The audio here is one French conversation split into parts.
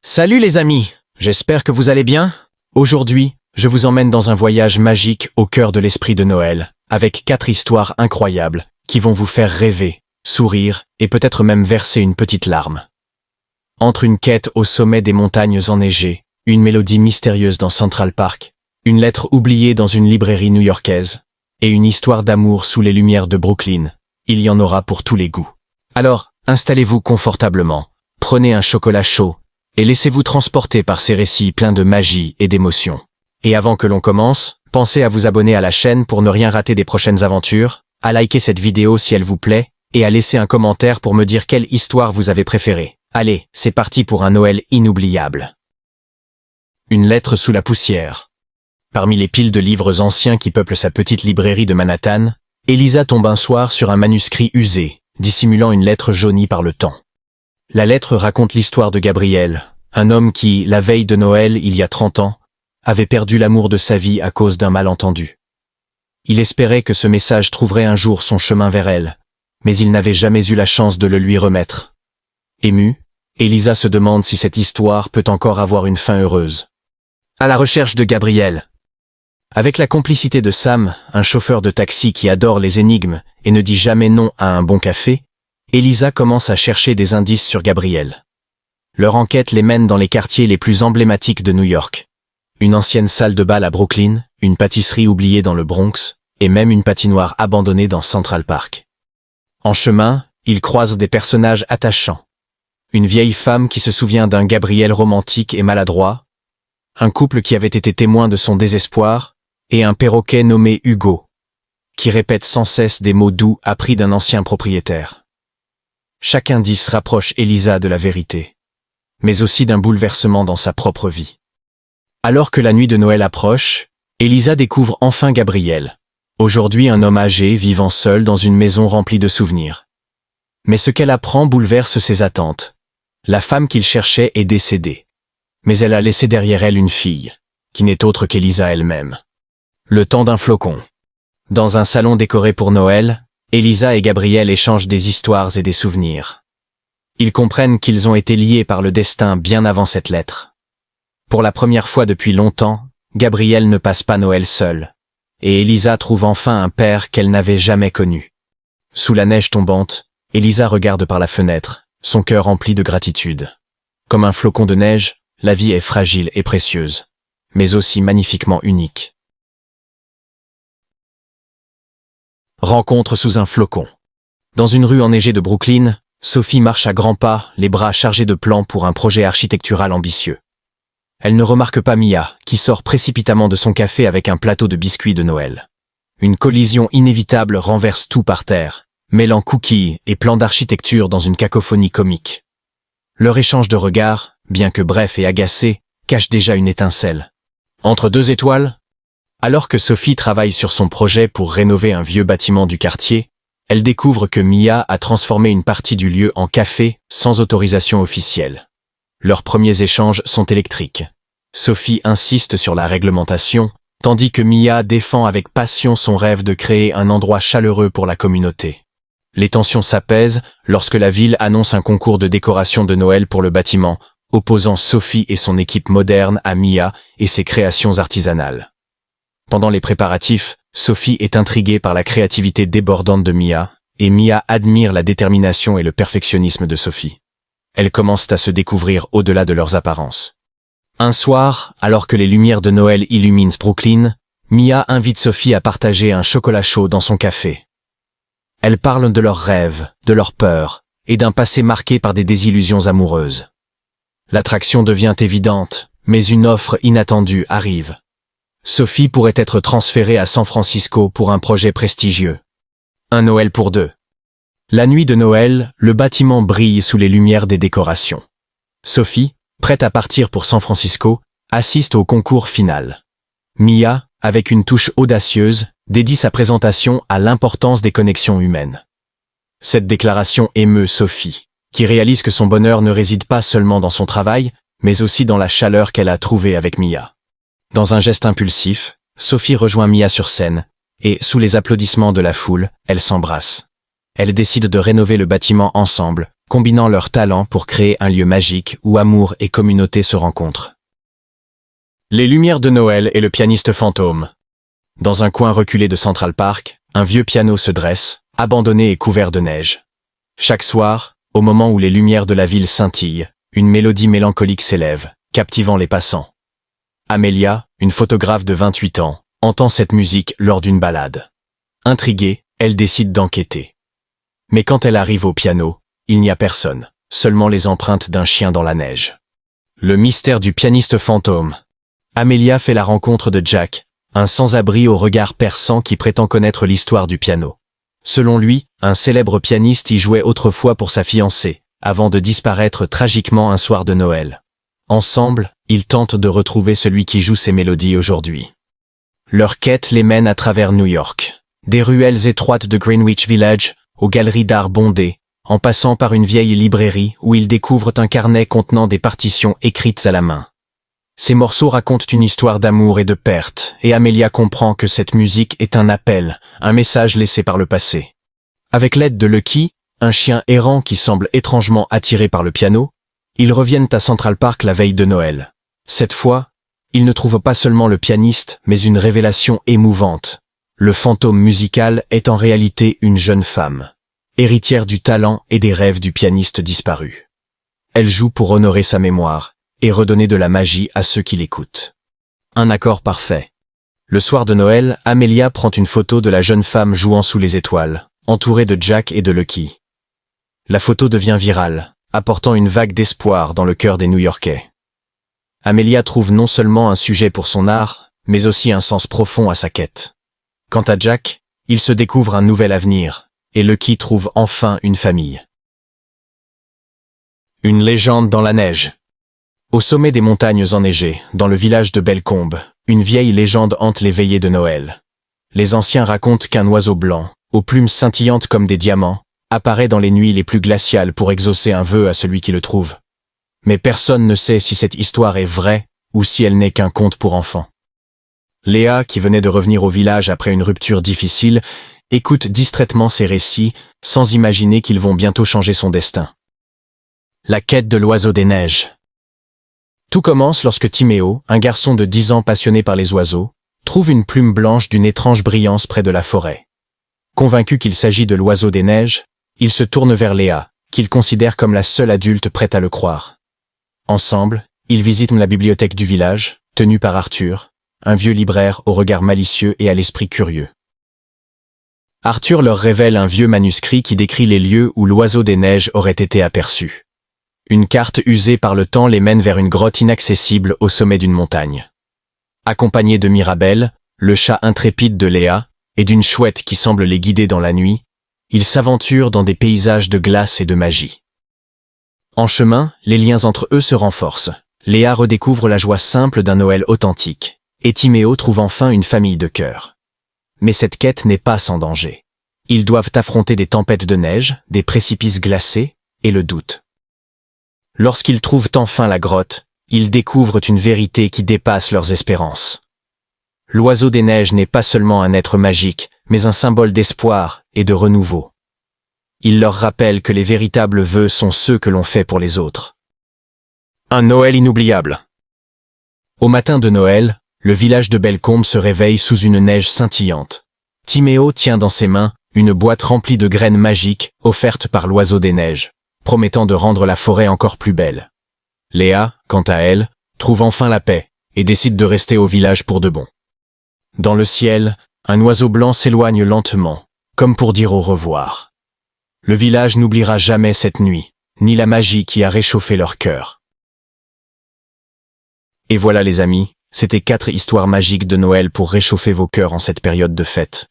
Salut les amis, j'espère que vous allez bien. Aujourd'hui, je vous emmène dans un voyage magique au cœur de l'esprit de Noël, avec 4 histoires incroyables qui vont vous faire rêver, sourire et peut-être même verser une petite larme. Entre une quête au sommet des montagnes enneigées, une mélodie mystérieuse dans Central Park, une lettre oubliée dans une librairie new-yorkaise, et une histoire d'amour sous les lumières de Brooklyn, il y en aura pour tous les goûts. Alors, installez-vous confortablement, prenez un chocolat chaud, et laissez-vous transporter par ces récits pleins de magie et d'émotion. Et avant que l'on commence, pensez à vous abonner à la chaîne pour ne rien rater des prochaines aventures, à liker cette vidéo si elle vous plaît, et à laisser un commentaire pour me dire quelle histoire vous avez préférée. Allez, c'est parti pour un Noël inoubliable. Une lettre sous la poussière. Parmi les piles de livres anciens qui peuplent sa petite librairie de Manhattan, Elisa tombe un soir sur un manuscrit usé, dissimulant une lettre jaunie par le temps. La lettre raconte l'histoire de Gabriel, un homme qui, la veille de Noël, il y a 30 ans, avait perdu l'amour de sa vie à cause d'un malentendu. Il espérait que ce message trouverait un jour son chemin vers elle, mais il n'avait jamais eu la chance de le lui remettre. Émue, Elisa se demande si cette histoire peut encore avoir une fin heureuse. À la recherche de Gabriel. Avec la complicité de Sam, un chauffeur de taxi qui adore les énigmes et ne dit jamais non à un bon café, Elisa commence à chercher des indices sur Gabriel. Leur enquête les mène dans les quartiers les plus emblématiques de New York. Une ancienne salle de bal à Brooklyn, une pâtisserie oubliée dans le Bronx, et même une patinoire abandonnée dans Central Park. En chemin, ils croisent des personnages attachants. Une vieille femme qui se souvient d'un Gabriel romantique et maladroit, un couple qui avait été témoin de son désespoir, et un perroquet nommé Hugo, qui répète sans cesse des mots doux appris d'un ancien propriétaire. Chaque indice rapproche Elisa de la vérité, mais aussi d'un bouleversement dans sa propre vie. Alors que la nuit de Noël approche, Elisa découvre enfin Gabriel, aujourd'hui un homme âgé vivant seul dans une maison remplie de souvenirs. Mais ce qu'elle apprend bouleverse ses attentes. La femme qu'il cherchait est décédée, mais elle a laissé derrière elle une fille, qui n'est autre qu'Elisa elle-même. Le temps d'un flocon. Dans un salon décoré pour Noël, Elisa et Gabriel échangent des histoires et des souvenirs. Ils comprennent qu'ils ont été liés par le destin bien avant cette lettre. Pour la première fois depuis longtemps, Gabriel ne passe pas Noël seul, et Elisa trouve enfin un père qu'elle n'avait jamais connu. Sous la neige tombante, Elisa regarde par la fenêtre, son cœur rempli de gratitude. Comme un flocon de neige, la vie est fragile et précieuse, mais aussi magnifiquement unique. Rencontre sous un flocon. Dans une rue enneigée de Brooklyn, Sophie marche à grands pas, les bras chargés de plans pour un projet architectural ambitieux. Elle ne remarque pas Mia, qui sort précipitamment de son café avec un plateau de biscuits de Noël. Une collision inévitable renverse tout par terre, mêlant cookies et plans d'architecture dans une cacophonie comique. Leur échange de regards, bien que bref et agacé, cache déjà une étincelle. Entre 2 étoiles? Alors que Sophie travaille sur son projet pour rénover un vieux bâtiment du quartier, elle découvre que Mia a transformé une partie du lieu en café sans autorisation officielle. Leurs premiers échanges sont électriques. Sophie insiste sur la réglementation, tandis que Mia défend avec passion son rêve de créer un endroit chaleureux pour la communauté. Les tensions s'apaisent lorsque la ville annonce un concours de décoration de Noël pour le bâtiment, opposant Sophie et son équipe moderne à Mia et ses créations artisanales. Pendant les préparatifs, Sophie est intriguée par la créativité débordante de Mia, et Mia admire la détermination et le perfectionnisme de Sophie. Elles commencent à se découvrir au-delà de leurs apparences. Un soir, alors que les lumières de Noël illuminent Brooklyn, Mia invite Sophie à partager un chocolat chaud dans son café. Elles parlent de leurs rêves, de leurs peurs, et d'un passé marqué par des désillusions amoureuses. L'attraction devient évidente, mais une offre inattendue arrive. Sophie pourrait être transférée à San Francisco pour un projet prestigieux. Un Noël pour 2. La nuit de Noël, le bâtiment brille sous les lumières des décorations. Sophie, prête à partir pour San Francisco, assiste au concours final. Mia, avec une touche audacieuse, dédie sa présentation à l'importance des connexions humaines. Cette déclaration émeut Sophie, qui réalise que son bonheur ne réside pas seulement dans son travail, mais aussi dans la chaleur qu'elle a trouvée avec Mia. Dans un geste impulsif, Sophie rejoint Mia sur scène, et, sous les applaudissements de la foule, elles s'embrassent. Elles décident de rénover le bâtiment ensemble, combinant leurs talents pour créer un lieu magique où amour et communauté se rencontrent. Les lumières de Noël et le pianiste fantôme. Dans un coin reculé de Central Park, un vieux piano se dresse, abandonné et couvert de neige. Chaque soir, au moment où les lumières de la ville scintillent, une mélodie mélancolique s'élève, captivant les passants. Amelia, une photographe de 28 ans, entend cette musique lors d'une balade. Intriguée, elle décide d'enquêter. Mais quand elle arrive au piano, il n'y a personne, seulement les empreintes d'un chien dans la neige. Le mystère du pianiste fantôme. Amelia fait la rencontre de Jack, un sans-abri au regard perçant qui prétend connaître l'histoire du piano. Selon lui, un célèbre pianiste y jouait autrefois pour sa fiancée, avant de disparaître tragiquement un soir de Noël. Ensemble, ils tentent de retrouver celui qui joue ces mélodies aujourd'hui. Leur quête les mène à travers New York, des ruelles étroites de Greenwich Village, aux galeries d'art bondées, en passant par une vieille librairie où ils découvrent un carnet contenant des partitions écrites à la main. Ces morceaux racontent une histoire d'amour et de perte, et Amelia comprend que cette musique est un appel, un message laissé par le passé. Avec l'aide de Lucky, un chien errant qui semble étrangement attiré par le piano, ils reviennent à Central Park la veille de Noël. Cette fois, ils ne trouvent pas seulement le pianiste, mais une révélation émouvante. Le fantôme musical est en réalité une jeune femme, héritière du talent et des rêves du pianiste disparu. Elle joue pour honorer sa mémoire et redonner de la magie à ceux qui l'écoutent. Un accord parfait. Le soir de Noël, Amelia prend une photo de la jeune femme jouant sous les étoiles, entourée de Jack et de Lucky. La photo devient virale, apportant une vague d'espoir dans le cœur des New-Yorkais. Amelia trouve non seulement un sujet pour son art, mais aussi un sens profond à sa quête. Quant à Jack, il se découvre un nouvel avenir, et Lucky trouve enfin une famille. Une légende dans la neige. Au sommet des montagnes enneigées, dans le village de Bellecombe, une vieille légende hante les veillées de Noël. Les anciens racontent qu'un oiseau blanc, aux plumes scintillantes comme des diamants, apparaît dans les nuits les plus glaciales pour exaucer un vœu à celui qui le trouve. Mais personne ne sait si cette histoire est vraie ou si elle n'est qu'un conte pour enfants. Léa, qui venait de revenir au village après une rupture difficile, écoute distraitement ces récits, sans imaginer qu'ils vont bientôt changer son destin. La quête de l'oiseau des neiges. Tout commence lorsque Timéo, un garçon de 10 ans passionné par les oiseaux, trouve une plume blanche d'une étrange brillance près de la forêt. Convaincu qu'il s'agit de l'oiseau des neiges, il se tourne vers Léa, qu'il considère comme la seule adulte prête à le croire. Ensemble, ils visitent la bibliothèque du village, tenue par Arthur, un vieux libraire au regard malicieux et à l'esprit curieux. Arthur leur révèle un vieux manuscrit qui décrit les lieux où l'oiseau des neiges aurait été aperçu. Une carte usée par le temps les mène vers une grotte inaccessible au sommet d'une montagne. Accompagnés de Mirabelle, le chat intrépide de Léa, et d'une chouette qui semble les guider dans la nuit, ils s'aventurent dans des paysages de glace et de magie. En chemin, les liens entre eux se renforcent. Léa redécouvre la joie simple d'un Noël authentique, et Timéo trouve enfin une famille de cœur. Mais cette quête n'est pas sans danger. Ils doivent affronter des tempêtes de neige, des précipices glacés, et le doute. Lorsqu'ils trouvent enfin la grotte, ils découvrent une vérité qui dépasse leurs espérances. L'oiseau des neiges n'est pas seulement un être magique, mais un symbole d'espoir et de renouveau. Il leur rappelle que les véritables vœux sont ceux que l'on fait pour les autres. Un Noël inoubliable. Au matin de Noël, le village de Bellecombe se réveille sous une neige scintillante. Timéo tient dans ses mains une boîte remplie de graines magiques offertes par l'oiseau des neiges, promettant de rendre la forêt encore plus belle. Léa, quant à elle, trouve enfin la paix et décide de rester au village pour de bon. Dans le ciel, un oiseau blanc s'éloigne lentement, comme pour dire au revoir. Le village n'oubliera jamais cette nuit, ni la magie qui a réchauffé leur cœur. Et voilà les amis, c'était 4 histoires magiques de Noël pour réchauffer vos cœurs en cette période de fête.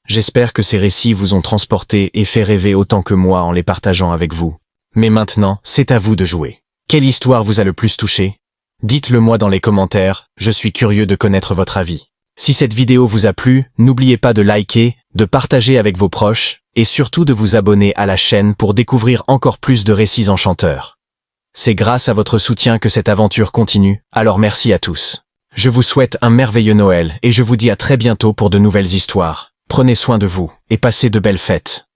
J'espère que ces récits vous ont transporté et fait rêver autant que moi en les partageant avec vous. Mais maintenant, c'est à vous de jouer. Quelle histoire vous a le plus touché? Dites-le moi dans les commentaires, je suis curieux de connaître votre avis. Si cette vidéo vous a plu, n'oubliez pas de liker, de partager avec vos proches, et surtout de vous abonner à la chaîne pour découvrir encore plus de récits enchanteurs. C'est grâce à votre soutien que cette aventure continue, alors merci à tous. Je vous souhaite un merveilleux Noël et je vous dis à très bientôt pour de nouvelles histoires. Prenez soin de vous et passez de belles fêtes.